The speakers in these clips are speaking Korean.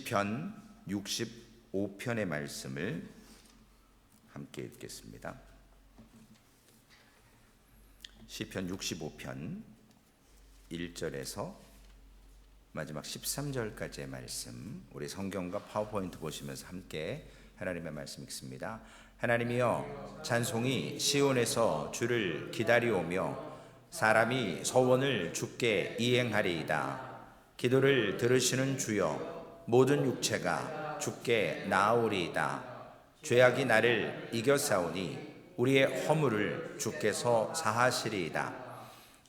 시편 65편의 말씀을 함께 읽겠습니다. 시편 65편 1절에서 마지막 13절까지의 말씀, 우리 성경과 파워포인트 보시면서 함께 하나님의 말씀 읽습니다. 하나님이여, 찬송이 시온에서 주를 기다리오며 사람이 소원을 주께 이행하리이다. 기도를 들으시는 주여, 모든 육체가 주께 나아오리이다. 죄악이 나를 이겨싸우니 우리의 허물을 주께서 사하시리이다.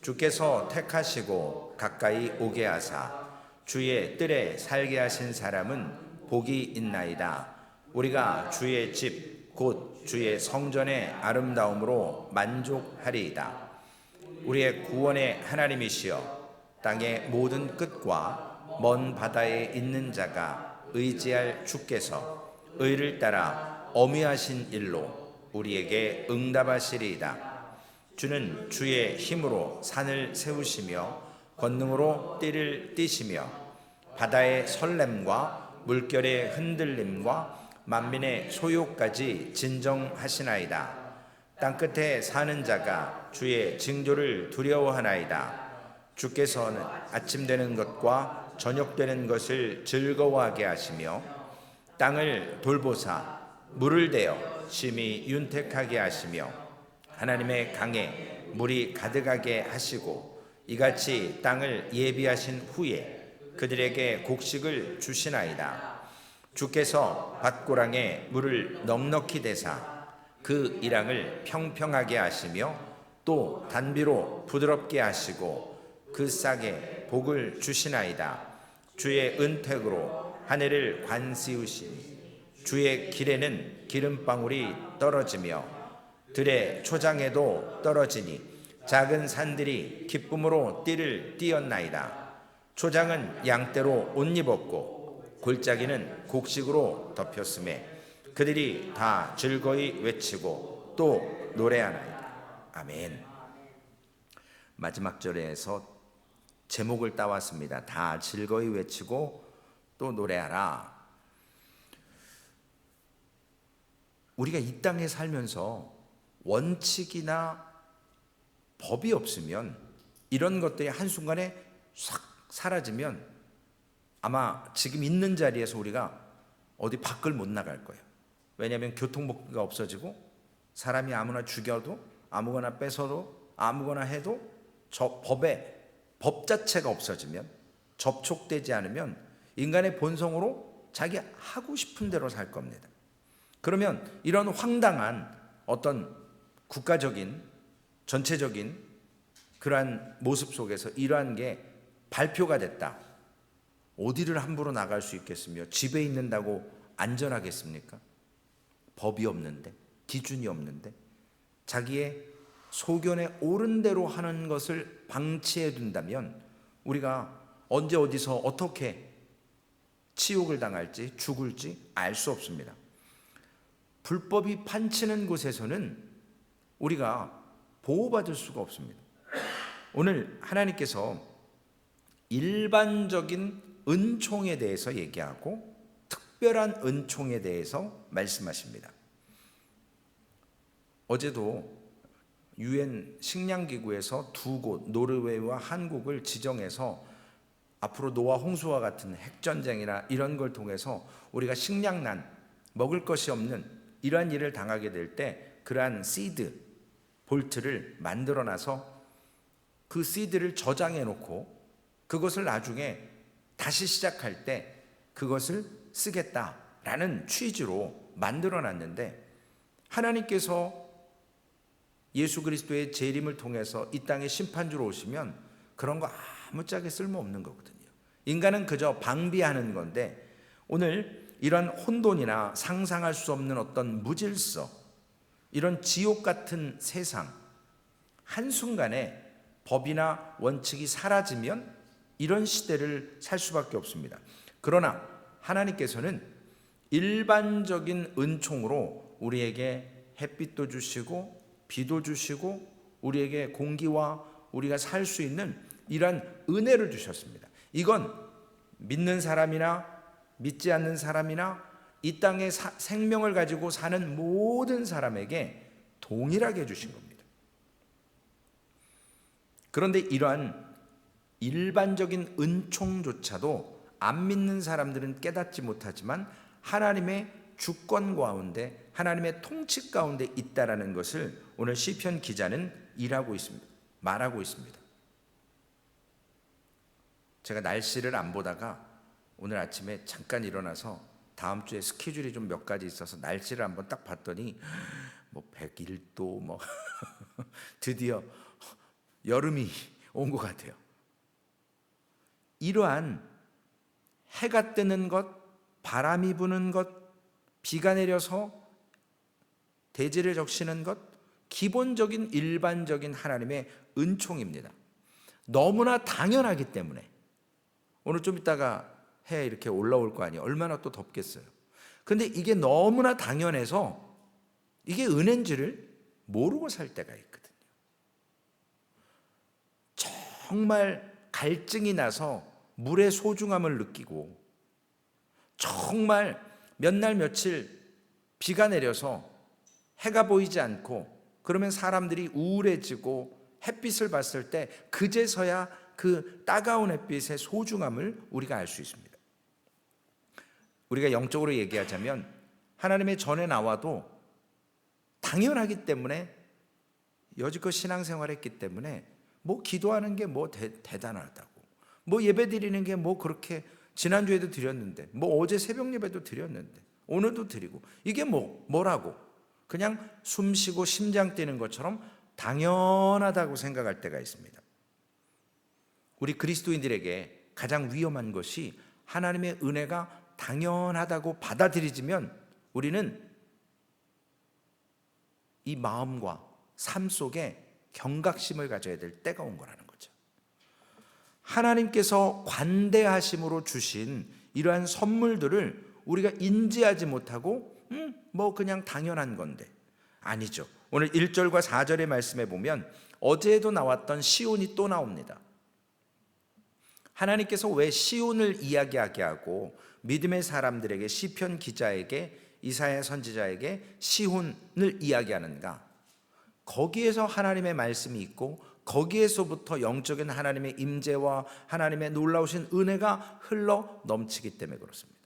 주께서 택하시고 가까이 오게 하사 주의 뜰에 살게 하신 사람은 복이 있나이다. 우리가 주의 집 곧 주의 성전의 아름다움으로 만족하리이다. 우리의 구원의 하나님이시여, 땅의 모든 끝과 먼 바다에 있는 자가 의지할 주께서 의를 따라 어미하신 일로 우리에게 응답하시리이다. 주는 주의 힘으로 산을 세우시며 권능으로 띠를 띠시며 바다의 설렘과 물결의 흔들림과 만민의 소요까지 진정하시나이다. 땅끝에 사는 자가 주의 징조를 두려워하나이다. 주께서는 아침 되는 것과 저녁 되는 것을 즐거워하게 하시며 땅을 돌보사 물을 대어 심히 윤택하게 하시며 하나님의 강에 물이 가득하게 하시고 이같이 땅을 예비하신 후에 그들에게 곡식을 주시나이다. 주께서 밭고랑에 물을 넉넉히 대사 그 이랑을 평평하게 하시며 또 단비로 부드럽게 하시고 그 싹에 복을 주시나이다. 주의 은택으로 하늘을 관씌우시니 주의 길에는 기름방울이 떨어지며 들의 초장에도 떨어지니 작은 산들이 기쁨으로 띠를 띠었나이다. 초장은 양떼로 옷 입었고 골짜기는 곡식으로 덮였음에 그들이 다 즐거이 외치고 또 노래하나이다. 아멘. 마지막 절에서 제목을 따왔습니다. 다 즐거이 외치고 또 노래하라. 우리가 이 땅에 살면서 원칙이나 법이 없으면, 이런 것들이 한순간에 싹 사라지면 아마 지금 있는 자리에서 우리가 어디 밖을 못 나갈 거예요. 왜냐하면 교통법규가 없어지고 사람이 아무나 죽여도 아무거나 뺏어도 아무거나 해도 법 자체가 없어지면, 접촉되지 않으면 인간의 본성으로 자기 하고 싶은 대로 살 겁니다. 그러면 이런 황당한 어떤 국가적인 전체적인 그러한 모습 속에서 이러한 게 발표가 됐다. 어디를 함부로 나갈 수 있겠으며 집에 있는다고 안전하겠습니까? 법이 없는데, 기준이 없는데, 자기의 소견에 옳은 대로 하는 것을 방치해 둔다면 우리가 언제 어디서 어떻게 치욕을 당할지 죽을지 알 수 없습니다. 불법이 판치는 곳에서는 우리가 보호받을 수가 없습니다. 오늘 하나님께서 일반적인 은총에 대해서 얘기하고 특별한 은총에 대해서 말씀하십니다. 어제도 UN 식량기구에서 두 곳, 노르웨이와 한국을 지정해서 앞으로 노아 홍수와 같은 핵전쟁이나 이런 걸 통해서 우리가 식량난, 먹을 것이 없는 이러한 일을 당하게 될 때 그러한 시드, 볼트를 만들어놔서 그 시드를 저장해 놓고 그것을 나중에 다시 시작할 때 그것을 쓰겠다라는 취지로 만들어놨는데, 하나님께서 예수 그리스도의 재림을 통해서 이 땅에 심판주로 오시면 그런 거 아무짝에 쓸모없는 거거든요. 인간은 그저 방비하는 건데, 오늘 이런 혼돈이나 상상할 수 없는 어떤 무질서, 이런 지옥 같은 세상, 한순간에 법이나 원칙이 사라지면 이런 시대를 살 수밖에 없습니다. 그러나 하나님께서는 일반적인 은총으로 우리에게 햇빛도 주시고 비도 주시고 우리에게 공기와 우리가 살 수 있는 이러한 은혜를 주셨습니다. 이건 믿는 사람이나 믿지 않는 사람이나 이 땅에 생명을 가지고 사는 모든 사람에게 동일하게 주신 겁니다. 그런데 이러한 일반적인 은총조차도 안 믿는 사람들은 깨닫지 못하지만 하나님의 주권 가운데, 하나님의 통치 가운데 있다라는 것을 오늘 시편 기자는 말하고 있습니다. 제가 날씨를 안 보다가 오늘 아침에 잠깐 일어나서 다음 주에 스케줄이 좀 몇 가지 있어서 날씨를 한번 딱 봤더니 뭐 101도 뭐 드디어 여름이 온 것 같아요. 이러한 해가 뜨는 것, 바람이 부는 것, 비가 내려서 대지를 적시는 것, 기본적인 일반적인 하나님의 은총입니다. 너무나 당연하기 때문에 오늘 좀 이따가 해 이렇게 올라올 거 아니에요. 얼마나 또 덥겠어요. 근데 이게 너무나 당연해서 이게 은혜인지를 모르고 살 때가 있거든요. 정말 갈증이 나서 물의 소중함을 느끼고, 정말 몇 날 며칠 비가 내려서 해가 보이지 않고 그러면 사람들이 우울해지고 햇빛을 봤을 때 그제서야 그 따가운 햇빛의 소중함을 우리가 알 수 있습니다. 우리가 영적으로 얘기하자면 하나님의 전에 나와도 당연하기 때문에 여지껏 신앙생활 했기 때문에 뭐 기도하는 게 뭐 대단하다고, 뭐 예배 드리는 게 뭐 그렇게, 지난주에도 드렸는데 뭐 어제 새벽 예배도 드렸는데 오늘도 드리고, 이게 뭐라고 그냥 숨 쉬고 심장 뛰는 것처럼 당연하다고 생각할 때가 있습니다. 우리 그리스도인들에게 가장 위험한 것이 하나님의 은혜가 당연하다고 받아들이지면 우리는 이 마음과 삶 속에 경각심을 가져야 될 때가 온 거라는 거죠. 하나님께서 관대하심으로 주신 이러한 선물들을 우리가 인지하지 못하고 뭐 그냥 당연한 건데, 아니죠. 오늘 1절과 4절의 말씀에 보면 어제도 나왔던 시온이 또 나옵니다. 하나님께서 왜 시온을 이야기하게 하고 믿음의 사람들에게, 시편 기자에게, 이사야 선지자에게 시온을 이야기하는가? 거기에서 하나님의 말씀이 있고 거기에서부터 영적인 하나님의 임재와 하나님의 놀라우신 은혜가 흘러 넘치기 때문에 그렇습니다.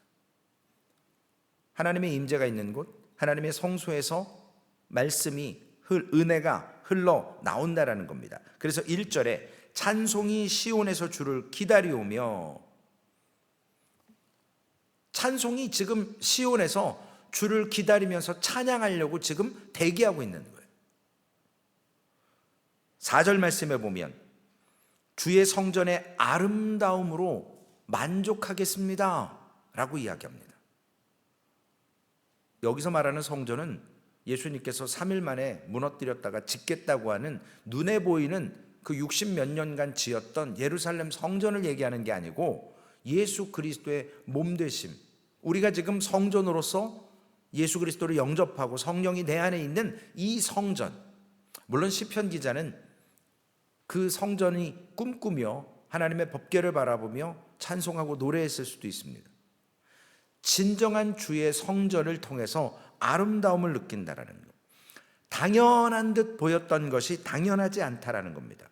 하나님의 임재가 있는 곳, 하나님의 성소에서 말씀이, 은혜가 흘러 나온다라는 겁니다. 그래서 1절에 찬송이 시온에서 주를 기다리오며, 찬송이 지금 시온에서 주를 기다리면서 찬양하려고 지금 대기하고 있는 거예요. 4절 말씀에 보면 주의 성전의 아름다움으로 만족하겠습니다 라고 이야기합니다. 여기서 말하는 성전은 예수님께서 3일 만에 무너뜨렸다가 짓겠다고 하는 눈에 보이는 그 60몇 년간 지었던 예루살렘 성전을 얘기하는 게 아니고 예수 그리스도의 몸 되심, 우리가 지금 성전으로서 예수 그리스도를 영접하고 성령이 내 안에 있는 이 성전, 물론 시편 기자는 그 성전이 꿈꾸며 하나님의 법궤를 바라보며 찬송하고 노래했을 수도 있습니다. 진정한 주의 성전을 통해서 아름다움을 느낀다라는 것, 당연한 듯 보였던 것이 당연하지 않다라는 겁니다.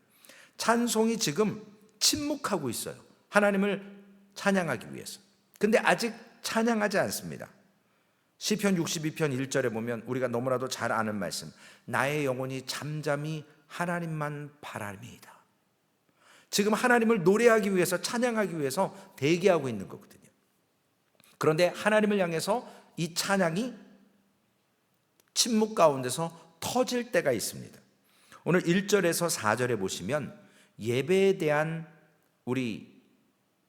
찬송이 지금 침묵하고 있어요. 하나님을 찬양하기 위해서. 근데 아직 찬양하지 않습니다. 시편 62편 1절에 보면 우리가 너무나도 잘 아는 말씀, 나의 영혼이 잠잠히 하나님만 바랍니다. 지금 하나님을 노래하기 위해서, 찬양하기 위해서 대기하고 있는 거거든요. 그런데 하나님을 향해서 이 찬양이 침묵 가운데서 터질 때가 있습니다. 오늘 1절에서 4절에 보시면 예배에 대한, 우리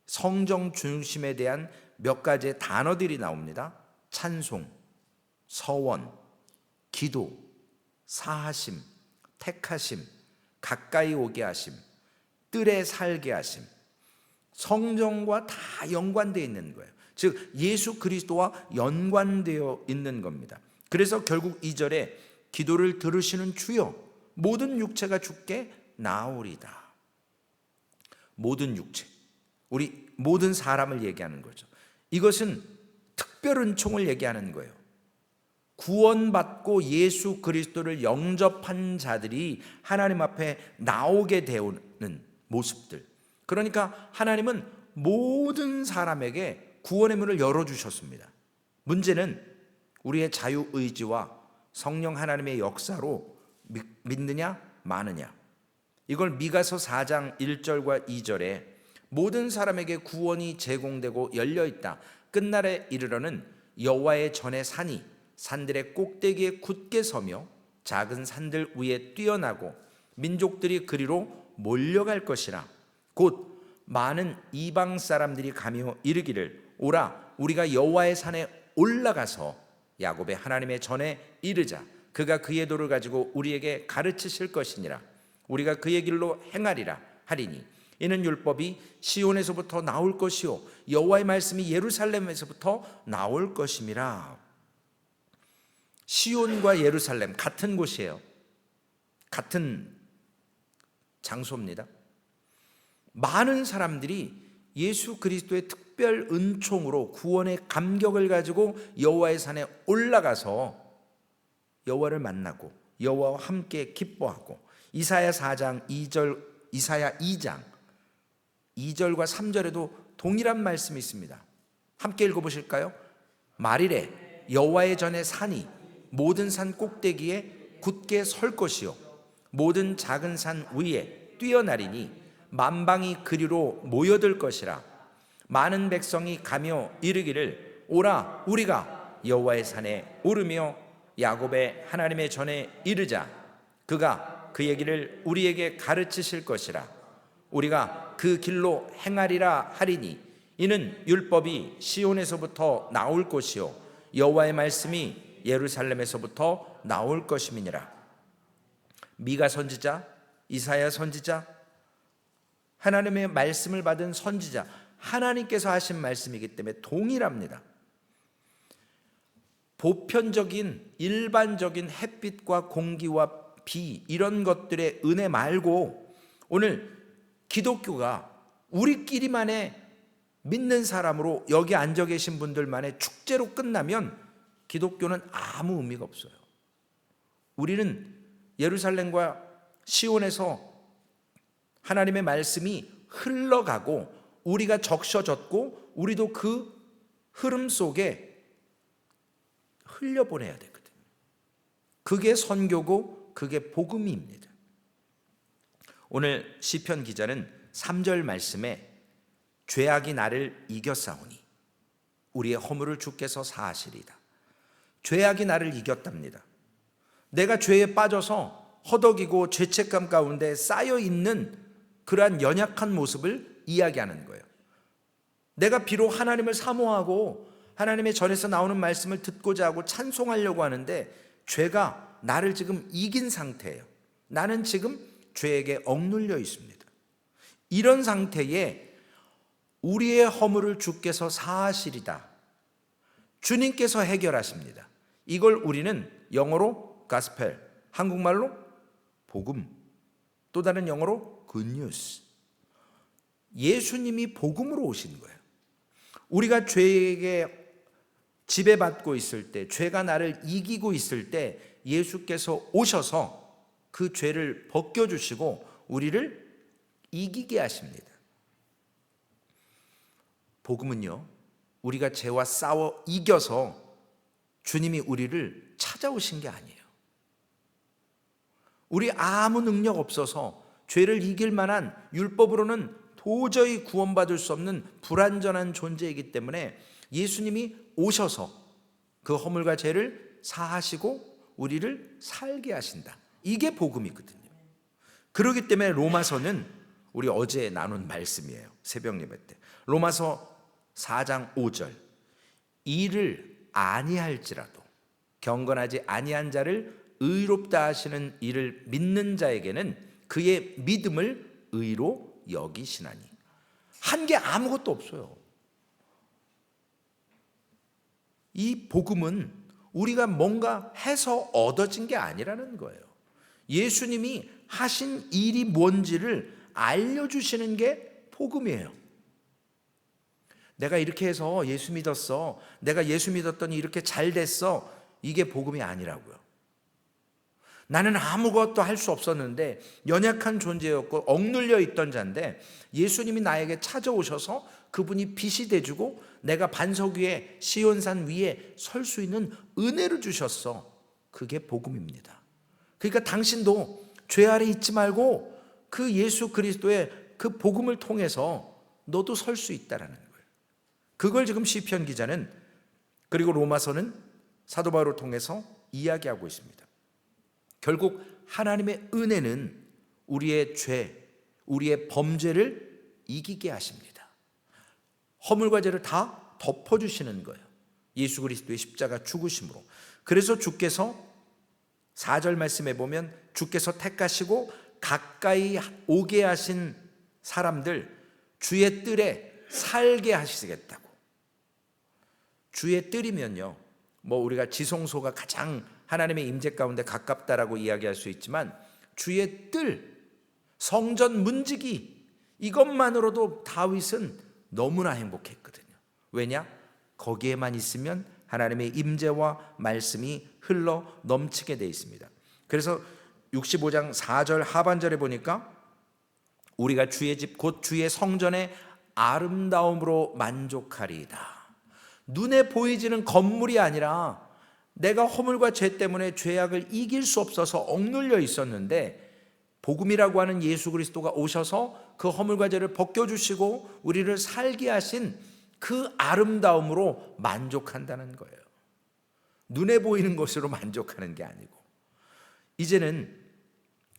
성정 중심에 대한 몇 가지의 단어들이 나옵니다. 찬송, 서원, 기도, 사하심, 택하심, 가까이 오게 하심, 뜰에 살게 하심, 성정과 다 연관되어 있는 거예요. 즉 예수 그리스도와 연관되어 있는 겁니다. 그래서 결국 2절에 기도를 들으시는 주여 모든 육체가 주께 나오리다. 모든 육체, 우리 모든 사람을 얘기하는 거죠. 이것은 특별 은총을 얘기하는 거예요. 구원받고 예수 그리스도를 영접한 자들이 하나님 앞에 나오게 되는 모습들. 그러니까 하나님은 모든 사람에게 구원의 문을 열어주셨습니다. 문제는 우리의 자유의지와 성령 하나님의 역사로 믿느냐 마느냐. 이걸 미가서 4장 1절과 2절에 모든 사람에게 구원이 제공되고 열려있다. 끝날에 이르러는 여호와의 전에 산이 산들의 꼭대기에 굳게 서며 작은 산들 위에 뛰어나고 민족들이 그리로 몰려갈 것이라. 곧 많은 이방 사람들이 가며 이르기를 오라 우리가 여호와의 산에 올라가서 야곱의 하나님의 전에 이르자. 그가 그의 도를 가지고 우리에게 가르치실 것이니라. 우리가 그의 길로 행하리라 하리니 이는 율법이 시온에서부터 나올 것이요 여호와의 말씀이 예루살렘에서부터 나올 것임이라. 시온과 예루살렘 같은 곳이에요. 같은 장소입니다. 많은 사람들이 예수 그리스도의 특별 은총으로 구원의 감격을 가지고 여호와의 산에 올라가서 여호와를 만나고 여호와와 함께 기뻐하고 이사야 4장 2절, 이사야 2장 2절과 3절에도 동일한 말씀이 있습니다. 함께 읽어보실까요? 말이래 여호와의 전에 산이 모든 산 꼭대기에 굳게 설 것이요 모든 작은 산 위에 뛰어나리니 만방이 그리로 모여들 것이라. 많은 백성이 가며 이르기를 오라 우리가 여호와의 산에 오르며 야곱의 하나님의 전에 이르자. 그가 그 얘기를 우리에게 가르치실 것이라. 우리가 그 길로 행하리라 하리니 이는 율법이 시온에서부터 나올 것이요 여호와의 말씀이 예루살렘에서부터 나올 것임이니라. 미가 선지자, 이사야 선지자, 하나님의 말씀을 받은 선지자, 하나님께서 하신 말씀이기 때문에 동일합니다. 보편적인 일반적인 햇빛과 공기와 비 이런 것들의 은혜 말고 오늘 기독교가 우리끼리만의 믿는 사람으로 여기 앉아 계신 분들만의 축제로 끝나면 기독교는 아무 의미가 없어요. 우리는 예루살렘과 시온에서 하나님의 말씀이 흘러가고 우리가 적셔졌고 우리도 그 흐름 속에 흘려보내야 되거든요. 그게 선교고 그게 복음입니다. 오늘 시편 기자는 3절 말씀에 죄악이 나를 이겼사오니 우리의 허물을 주께서 사하시리다. 죄악이 나를 이겼답니다. 내가 죄에 빠져서 허덕이고 죄책감 가운데 쌓여있는 그러한 연약한 모습을 이야기하는 거예요. 내가 비록 하나님을 사모하고 하나님의 전에서 나오는 말씀을 듣고자 하고 찬송하려고 하는데 죄가 나를 지금 이긴 상태예요. 나는 지금 죄에게 억눌려 있습니다. 이런 상태에 우리의 허물을 주께서 사하시리다. 주님께서 해결하십니다. 이걸 우리는 영어로 가스펠, 한국말로 복음, 또 다른 영어로 굿뉴스. 예수님이 복음으로 오신 거예요. 우리가 죄에게 지배받고 있을 때, 죄가 나를 이기고 있을 때 예수께서 오셔서 그 죄를 벗겨주시고 우리를 이기게 하십니다. 복음은요, 우리가 죄와 싸워 이겨서 주님이 우리를 찾아오신 게 아니에요. 우리 아무 능력 없어서 죄를 이길 만한 율법으로는 도저히 구원받을 수 없는 불완전한 존재이기 때문에 예수님이 오셔서 그 허물과 죄를 사하시고 우리를 살게 하신다. 이게 복음이거든요. 그렇기 때문에 로마서는 우리 어제 나눈 말씀이에요. 새벽 예배 때. 로마서 4장 5절. 이를 아니할지라도 경건하지 아니한 자를 의롭다 하시는 이를 믿는 자에게는 그의 믿음을 의로 여기시나니. 한 게 아무것도 없어요. 이 복음은 우리가 뭔가 해서 얻어진 게 아니라는 거예요. 예수님이 하신 일이 뭔지를 알려주시는 게 복음이에요. 내가 이렇게 해서 예수 믿었어. 내가 예수 믿었더니 이렇게 잘 됐어. 이게 복음이 아니라고요. 나는 아무것도 할 수 없었는데 연약한 존재였고 억눌려 있던 자인데 예수님이 나에게 찾아오셔서 그분이 빛이 돼주고 내가 반석 위에 시온산 위에 설 수 있는 은혜를 주셨어. 그게 복음입니다. 그러니까 당신도 죄 아래 있지 말고 그 예수 그리스도의 그 복음을 통해서 너도 설 수 있다라는 거예요. 그걸 지금 시편 기자는 그리고 로마서는 사도 바울을 통해서 이야기하고 있습니다. 결국 하나님의 은혜는 우리의 죄, 우리의 범죄를 이기게 하십니다. 허물과 죄를 다 덮어주시는 거예요. 예수 그리스도의 십자가 죽으심으로. 그래서 주께서 4절 말씀에 보면 주께서 택하시고 가까이 오게 하신 사람들 주의 뜰에 살게 하시겠다고. 주의 뜰이면요, 우리가 지성소가 가장 하나님의 임재 가운데 가깝다라고 이야기할 수 있지만 주의 뜰, 성전 문지기 이것만으로도 다윗은 너무나 행복했거든요. 왜냐? 거기에만 있으면 하나님의 임재와 말씀이 흘러 넘치게 돼 있습니다. 그래서 65장 4절 하반절에 보니까 우리가 주의 집 곧 주의 성전의 아름다움으로 만족하리이다. 눈에 보이지는 건물이 아니라 내가 허물과 죄 때문에 죄악을 이길 수 없어서 억눌려 있었는데 복음이라고 하는 예수 그리스도가 오셔서 그 허물과 죄를 벗겨주시고 우리를 살게 하신 그 아름다움으로 만족한다는 거예요. 눈에 보이는 것으로 만족하는 게 아니고, 이제는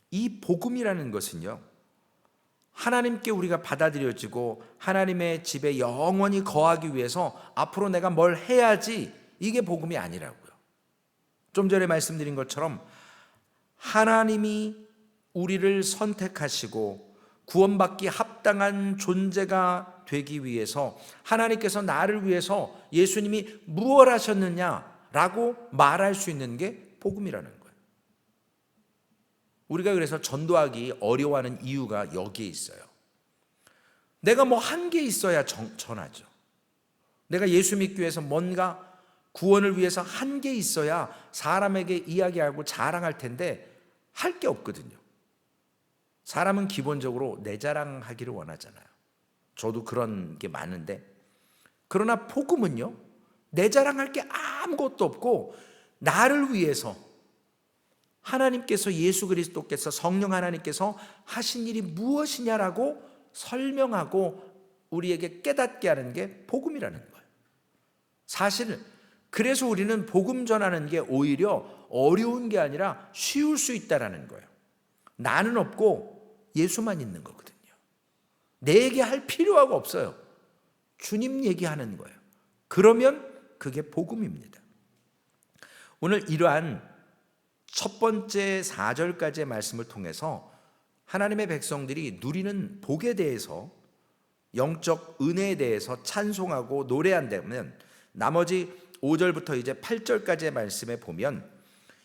이 복음이라는 것은요, 하나님께 우리가 받아들여지고 하나님의 집에 영원히 거하기 위해서 앞으로 내가 뭘 해야지, 이게 복음이 아니라고요. 좀 전에 말씀드린 것처럼 하나님이 우리를 선택하시고 구원받기 합당한 존재가 되기 위해서 하나님께서 나를 위해서 예수님이 무엇 하셨느냐라고 말할 수 있는 게 복음이라는 거예요. 우리가 그래서 전도하기 어려워하는 이유가 여기에 있어요. 내가 한 게 있어야 전하죠. 내가 예수 믿기 위해서 뭔가 구원을 위해서 한 게 있어야 사람에게 이야기하고 자랑할 텐데 할 게 없거든요. 사람은 기본적으로 내 자랑하기를 원하잖아요. 저도 그런 게 많은데, 그러나 복음은요, 내 자랑할 게 아무것도 없고 나를 위해서 하나님께서, 예수 그리스도께서, 성령 하나님께서 하신 일이 무엇이냐라고 설명하고 우리에게 깨닫게 하는 게 복음이라는 거예요. 사실 그래서 우리는 복음 전하는 게 오히려 어려운 게 아니라 쉬울 수 있다라는 거예요. 나는 없고 예수만 있는 거거든요. 내 얘기할 필요가 없어요. 주님 얘기하는 거예요. 그러면 그게 복음입니다. 오늘 이러한 첫 번째 4절까지의 말씀을 통해서 하나님의 백성들이 누리는 복에 대해서, 영적 은혜에 대해서 찬송하고 노래한다면, 나머지 5절부터 이제 8절까지의 말씀에 보면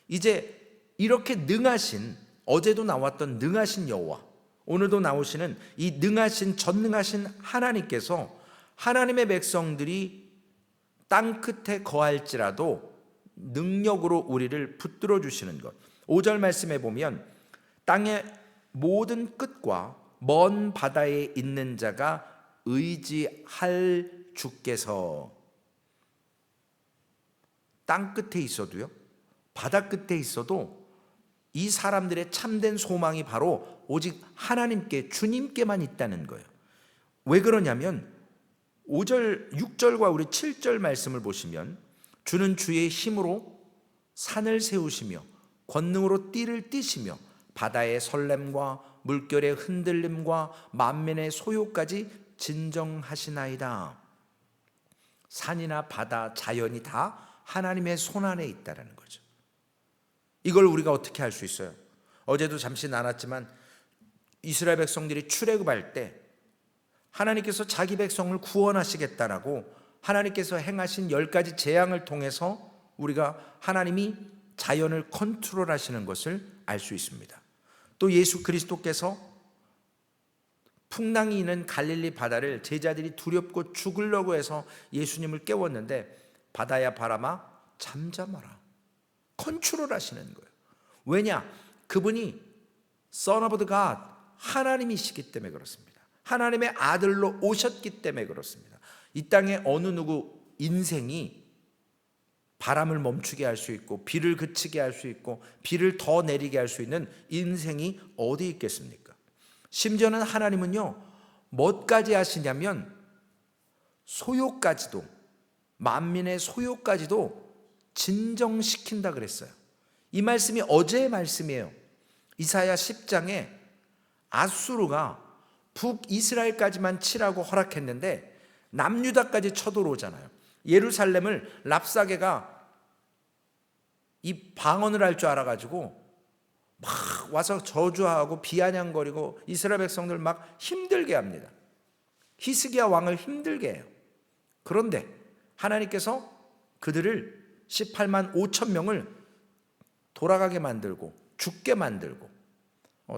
이제 이렇게 능하신, 어제도 나왔던 능하신 여호와, 오늘도 나오시는 이 능하신, 전능하신 하나님께서 하나님의 백성들이 땅 끝에 거할지라도 능력으로 우리를 붙들어 주시는 것. 5절 말씀에 보면 땅의 모든 끝과 먼 바다에 있는 자가 의지할 주께서, 땅 끝에 있어도요, 바다 끝에 있어도 이 사람들의 참된 소망이 바로 오직 하나님께, 주님께만 있다는 거예요. 왜 그러냐면 5절, 6절과 우리 7절 말씀을 보시면 주는 주의 힘으로 산을 세우시며 권능으로 띠를 띠시며 바다의 설렘과 물결의 흔들림과 만민의 소요까지 진정하시나이다. 산이나 바다, 자연이 다 하나님의 손 안에 있다는 거죠. 이걸 우리가 어떻게 할 수 있어요? 어제도 잠시 나눴지만 이스라엘 백성들이 출애굽할 때 하나님께서 자기 백성을 구원하시겠다라고 하나님께서 행하신 10가지 재앙을 통해서 우리가 하나님이 자연을 컨트롤하시는 것을 알 수 있습니다. 또 예수 그리스도께서 풍랑이 있는 갈릴리 바다를 제자들이 두렵고 죽으려고 해서 예수님을 깨웠는데 바다야 바람아 잠잠하라. 컨트롤 하시는 거예요. 왜냐? 그분이 Son of the God, 하나님이시기 때문에 그렇습니다. 하나님의 아들로 오셨기 때문에 그렇습니다. 이 땅에 어느 누구 인생이 바람을 멈추게 할 수 있고 비를 그치게 할 수 있고 비를 더 내리게 할 수 있는 인생이 어디 있겠습니까? 심지어는 하나님은요, 뭐까지 하시냐면 소요까지도, 만민의 소요까지도 진정시킨다 그랬어요. 이 말씀이 어제의 말씀이에요. 이사야 10장에 아수르가 북이스라엘까지만 치라고 허락했는데 남유다까지 쳐들어오잖아요. 예루살렘을 랍사게가 이 방언을 할 줄 알아가지고 막 와서 저주하고 비아냥거리고 이스라엘 백성들 막 힘들게 합니다. 히스기야 왕을 힘들게 해요. 그런데 하나님께서 그들을 18만 5천 명을 돌아가게 만들고 죽게 만들고,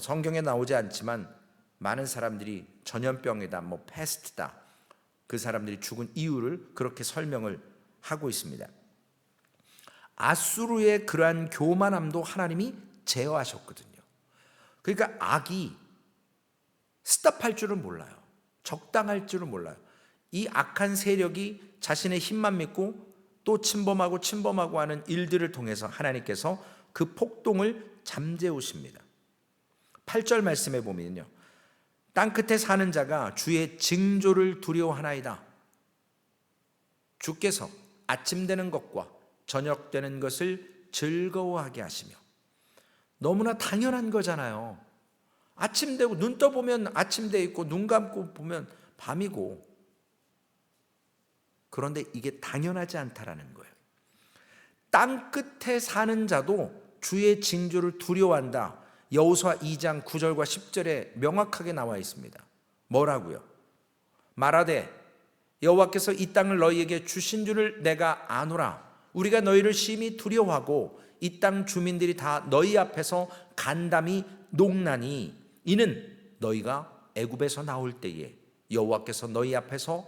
성경에 나오지 않지만 많은 사람들이 전염병이다, 뭐 패스트다, 그 사람들이 죽은 이유를 그렇게 설명을 하고 있습니다. 아수르의 그러한 교만함도 하나님이 제어하셨거든요. 그러니까 악이 스탑할 줄은 몰라요. 적당할 줄은 몰라요. 이 악한 세력이 자신의 힘만 믿고 또 침범하고 하는 일들을 통해서 하나님께서 그 폭동을 잠재우십니다. 8절 말씀에 보면요, 땅끝에 사는 자가 주의 징조를 두려워하나이다. 주께서 아침 되는 것과 저녁 되는 것을 즐거워하게 하시며. 너무나 당연한 거잖아요. 아침 되고 눈 떠보면 아침 돼 있고 눈 감고 보면 밤이고. 그런데 이게 당연하지 않다라는 거예요. 땅끝에 사는 자도 주의 징조를 두려워한다. 여호수아 2장 9절과 10절에 명확하게 나와 있습니다. 뭐라고요? 말하되 여호와께서 이 땅을 너희에게 주신 줄을 내가 아노라. 우리가 너희를 심히 두려워하고 이 땅 주민들이 다 너희 앞에서 간담이 녹나니 이는 너희가 애굽에서 나올 때에 여호와께서 너희 앞에서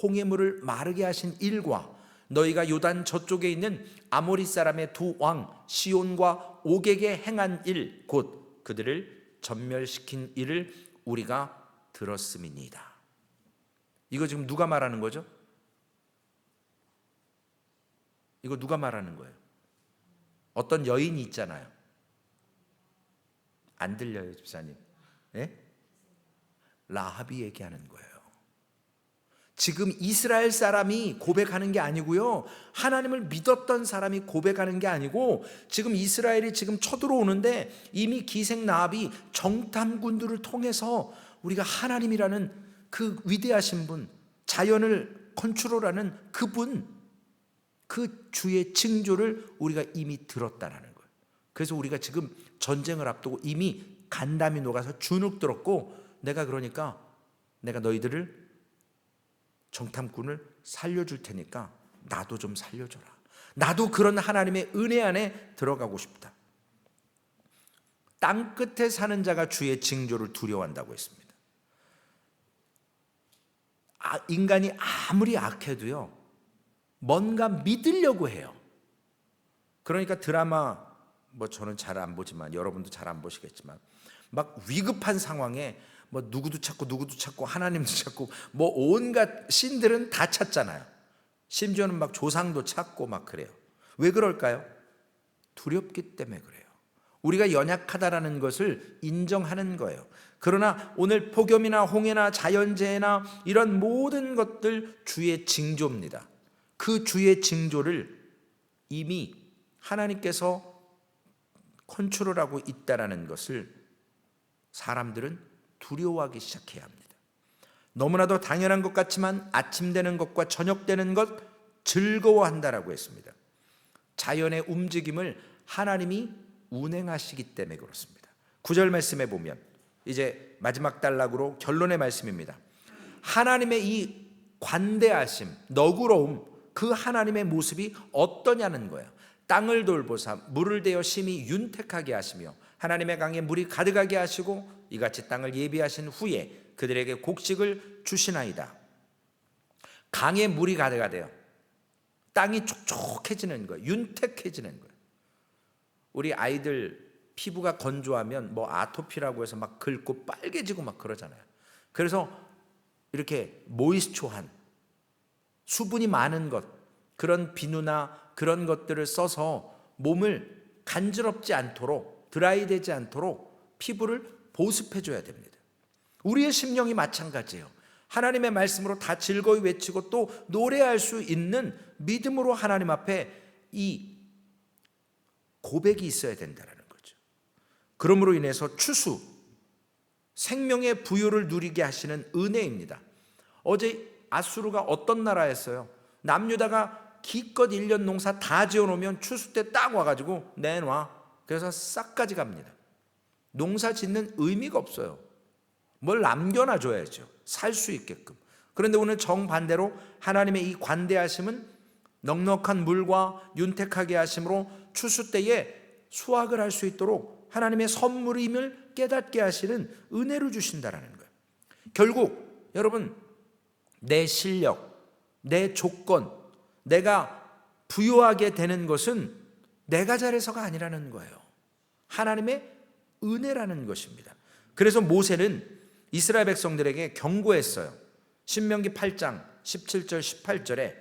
홍해물을 마르게 하신 일과 너희가 요단 저쪽에 있는 아모리 사람의 두 왕 시온과 옥에게 행한 일, 곧 그들을 전멸시킨 일을 우리가 들었음이니이다. 이거 지금 누가 말하는 거죠? 이거 누가 말하는 거예요? 어떤 여인이 있잖아요. 안 들려요, 집사님? 네? 라합이 얘기하는 거예요. 지금 이스라엘 사람이 고백하는 게 아니고요, 하나님을 믿었던 사람이 고백하는 게 아니고, 지금 이스라엘이 지금 쳐들어오는데 이미 기생 라합이 정탐꾼들을 통해서 우리가 하나님이라는 그 위대하신 분, 자연을 컨트롤하는 그분, 그 주의 징조를 우리가 이미 들었다는 거예요. 그래서 우리가 지금 전쟁을 앞두고 이미 간담이 녹아서 주눅 들었고, 내가 그러니까 내가 너희들을 정탐꾼을 살려줄 테니까 나도 좀 살려줘라. 나도 그런 하나님의 은혜 안에 들어가고 싶다. 땅끝에 사는 자가 주의 징조를 두려워한다고 했습니다. 인간이 아무리 악해도요, 뭔가 믿으려고 해요. 그러니까 드라마, 뭐 저는 잘 안 보지만 여러분도 잘 안 보시겠지만, 막 위급한 상황에 뭐 누구도 찾고 하나님도 찾고 뭐 온갖 신들은 다 찾잖아요. 심지어는 막 조상도 찾고 막 그래요. 왜 그럴까요? 두렵기 때문에 그래요. 우리가 연약하다라는 것을 인정하는 거예요. 그러나 오늘 폭염이나 홍해나 자연재해나 이런 모든 것들 주의 징조입니다. 그 주의 징조를 이미 하나님께서 컨트롤하고 있다라는 것을 사람들은 두려워하기 시작해야 합니다. 너무나도 당연한 것 같지만 아침 되는 것과 저녁 되는 것 즐거워한다라고 했습니다. 자연의 움직임을 하나님이 운행하시기 때문에 그렇습니다. 9절 말씀에 보면 이제 마지막 단락으로 결론의 말씀입니다. 하나님의 이 관대하심, 너그러움, 그 하나님의 모습이 어떠냐는 거예요. 땅을 돌보사 물을 대어 심히 윤택하게 하시며 하나님의 강에 물이 가득하게 하시고 이같이 땅을 예비하신 후에 그들에게 곡식을 주시나이다. 강에 물이 가득하대요. 땅이 촉촉해지는 거예요. 윤택해지는 거예요. 우리 아이들 피부가 건조하면 뭐 아토피라고 해서 막 긁고 빨개지고 막 그러잖아요. 그래서 이렇게 모이스처한 수분이 많은 것, 그런 비누나 그런 것들을 써서 몸을 간지럽지 않도록, 드라이되지 않도록 피부를 보습해 줘야 됩니다. 우리의 심령이 마찬가지예요. 하나님의 말씀으로 다 즐거이 외치고 또 노래할 수 있는 믿음으로 하나님 앞에 이 고백이 있어야 된다는 거죠. 그러므로 인해서 추수, 생명의 부요를 누리게 하시는 은혜입니다. 어제 아수르가 어떤 나라였어요? 남유다가 기껏 1년 농사 다 지어놓으면 추수 때 딱 와가지고 내놔. 그래서 싹 가져갑니다. 농사 짓는 의미가 없어요. 뭘 남겨놔줘야죠. 살 수 있게끔. 그런데 오늘 정반대로 하나님의 이 관대하심은 넉넉한 물과 윤택하게 하심으로 추수 때에 수확을 할 수 있도록 하나님의 선물임을 깨닫게 하시는 은혜를 주신다라는 거예요. 결국 여러분, 내 실력, 내 조건, 내가 부유하게 되는 것은 내가 잘해서가 아니라는 거예요. 하나님의 은혜라는 것입니다. 그래서 모세는 이스라엘 백성들에게 경고했어요. 신명기 8장 17절 18절에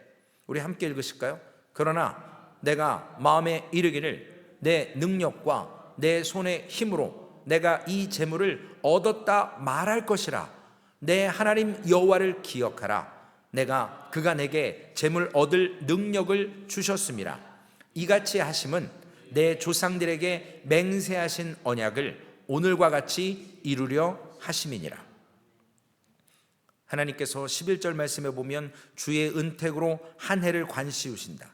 우리 함께 읽으실까요? 그러나 내가 마음에 이르기를 내 능력과 내 손의 힘으로 내가 이 재물을 얻었다 말할 것이라. 내 하나님 여호와를 기억하라. 내가 그가 내게 재물 얻을 능력을 주셨음이라. 이같이 하심은 내 조상들에게 맹세하신 언약을 오늘과 같이 이루려 하심이니라. 하나님께서 11절 말씀에 보면 주의 은택으로 한 해를 관시우신다.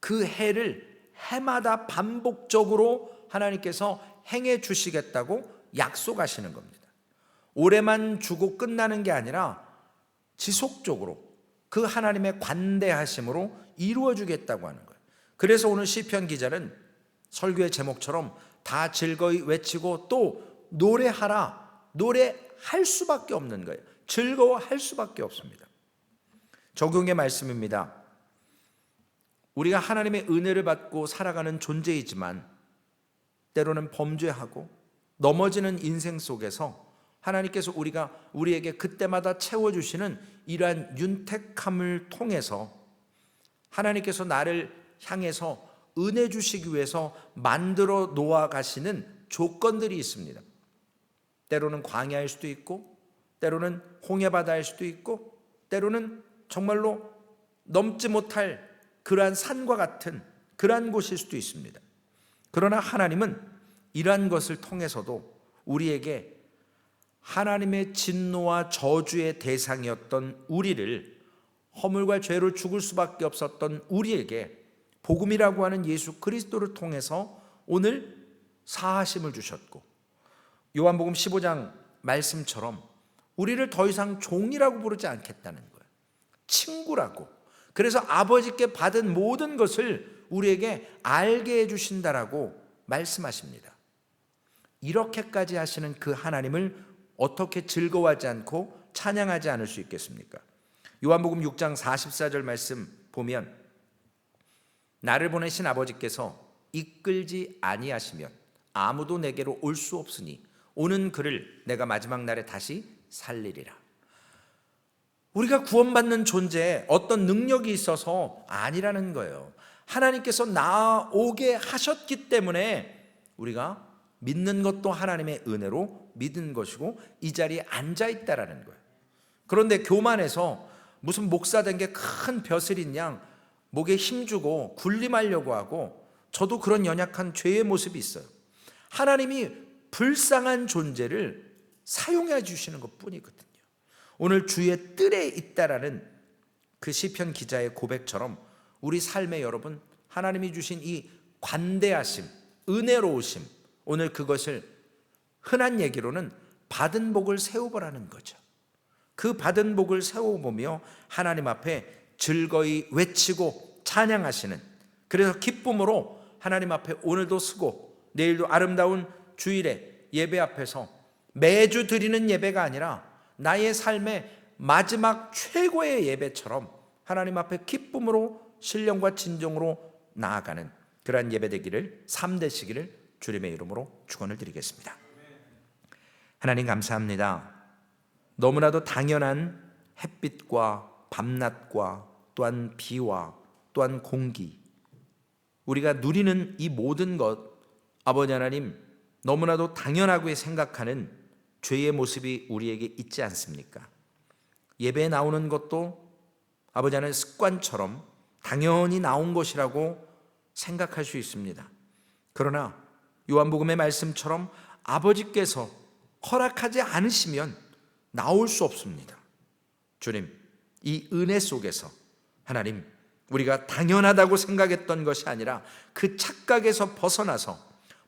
그 해를 해마다 반복적으로 하나님께서 행해 주시겠다고 약속하시는 겁니다. 올해만 주고 끝나는 게 아니라 지속적으로 그 하나님의 관대하심으로 이루어 주겠다고 하는 거예요. 그래서 오늘 시편 기자는 설교의 제목처럼 다 즐거이 외치고 또 노래하라. 노래할 수밖에 없는 거예요. 즐거워할 수밖에 없습니다. 적용의 말씀입니다. 우리가 하나님의 은혜를 받고 살아가는 존재이지만 때로는 범죄하고 넘어지는 인생 속에서 하나님께서 우리에게 그때마다 채워주시는 이러한 윤택함을 통해서 하나님께서 나를 향해서 은혜 주시기 위해서 만들어 놓아 가시는 조건들이 있습니다. 때로는 광야일 수도 있고, 때로는 홍해바다일 수도 있고, 때로는 정말로 넘지 못할 그러한 산과 같은 그러한 곳일 수도 있습니다. 그러나 하나님은 이러한 것을 통해서도 우리에게 하나님의 진노와 저주의 대상이었던 우리를, 허물과 죄로 죽을 수밖에 없었던 우리에게 복음이라고 하는 예수 그리스도를 통해서 오늘 사하심을 주셨고, 요한복음 15장 말씀처럼 우리를 더 이상 종이라고 부르지 않겠다는 거예요. 친구라고. 그래서 아버지께 받은 모든 것을 우리에게 알게 해주신다라고 말씀하십니다. 이렇게까지 하시는 그 하나님을 어떻게 즐거워하지 않고 찬양하지 않을 수 있겠습니까? 요한복음 6장 44절 말씀 보면 나를 보내신 아버지께서 이끌지 아니하시면 아무도 내게로 올 수 없으니 오는 그를 내가 마지막 날에 다시 살리리라. 우리가 구원받는 존재에 어떤 능력이 있어서 아니라는 거예요. 하나님께서 나오게 하셨기 때문에 우리가 믿는 것도 하나님의 은혜로 믿은 것이고 이 자리에 앉아 있다라는 거예요. 그런데 교만해서 무슨 목사 된 게 큰 벼슬인 양 목에 힘주고 군림하려고 하고, 저도 그런 연약한 죄의 모습이 있어요. 하나님이 불쌍한 존재를 사용해 주시는 것뿐이거든요. 오늘 주의 뜰에 있다라는 그 시편 기자의 고백처럼 우리 삶에 여러분, 하나님이 주신 이 관대하심, 은혜로우심, 오늘 그것을 흔한 얘기로는 받은 복을 세워보라는 거죠. 그 받은 복을 세워보며 하나님 앞에 즐거이 외치고 찬양하시는, 그래서 기쁨으로 하나님 앞에 오늘도 쓰고 내일도 아름다운 주일에 예배 앞에서 매주 드리는 예배가 아니라 나의 삶의 마지막 최고의 예배처럼 하나님 앞에 기쁨으로 신령과 진정으로 나아가는 그러한 예배 되기를 3되시기를 주님의 이름으로 축원을 드리겠습니다. 하나님 감사합니다. 너무나도 당연한 햇빛과 밤낮과 또한 비와 또한 공기, 우리가 누리는 이 모든 것, 아버지 하나님 너무나도 당연하게 생각하는 죄의 모습이 우리에게 있지 않습니까? 예배에 나오는 것도 아버지 하나님 습관처럼 당연히 나온 것이라고 생각할 수 있습니다. 그러나 요한복음의 말씀처럼 아버지께서 허락하지 않으시면 나올 수 없습니다. 주님, 이 은혜 속에서 하나님, 우리가 당연하다고 생각했던 것이 아니라 그 착각에서 벗어나서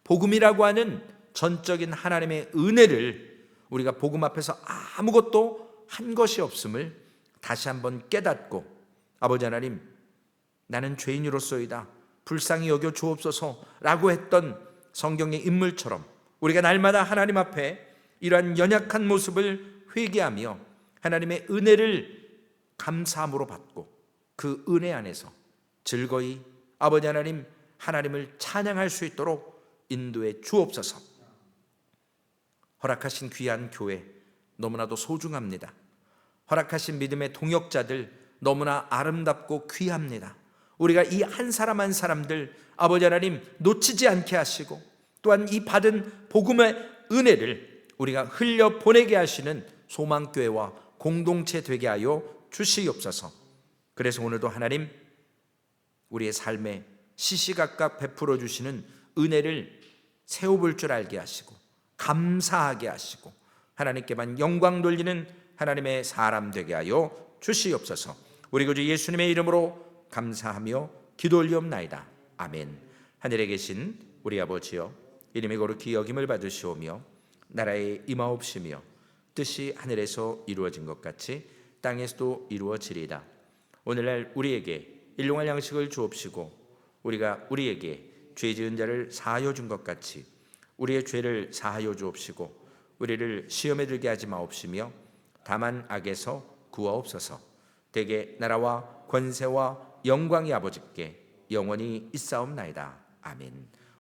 복음이라고 하는 전적인 하나님의 은혜를 우리가 복음 앞에서 아무것도 한 것이 없음을 다시 한번 깨닫고, 아버지 하나님, 나는 죄인으로서이다, 불쌍히 여겨 주옵소서 라고 했던 성경의 인물처럼 우리가 날마다 하나님 앞에 이러한 연약한 모습을 회개하며 하나님의 은혜를 감사함으로 받고 그 은혜 안에서 즐거이 아버지 하나님, 하나님을 찬양할 수 있도록 인도해 주옵소서. 허락하신 귀한 교회 너무나도 소중합니다. 허락하신 믿음의 동역자들 너무나 아름답고 귀합니다. 우리가 이 한 사람 한 사람들 아버지 하나님 놓치지 않게 하시고, 또한 이 받은 복음의 은혜를 우리가 흘려 보내게 하시는 소망교회와 공동체 되게 하여 주시옵소서. 그래서 오늘도 하나님, 우리의 삶에 시시각각 베풀어 주시는 은혜를 세워볼 줄 알게 하시고 감사하게 하시고 하나님께만 영광 돌리는 하나님의 사람 되게 하여 주시옵소서. 우리 구주 예수님의 이름으로 감사하며 기도 올리옵나이다. 아멘. 하늘에 계신 우리 아버지여, 이름이 거룩히 여김을 받으시오며 나라의 임하옵시며 뜻이 하늘에서 이루어진 것 같이 땅에서도 이루어지리이다. 오늘날 우리에게 일용할 양식을 주옵시고 우리가 우리에게 죄 지은 자를 사하여 준 것 같이 우리의 죄를 사하여 주옵시고 우리를 시험에 들게 하지 마옵시며 다만 악에서 구하옵소서. 대개 나라와 권세와 영광이 아버지께 영원히 있사옵나이다. 아멘.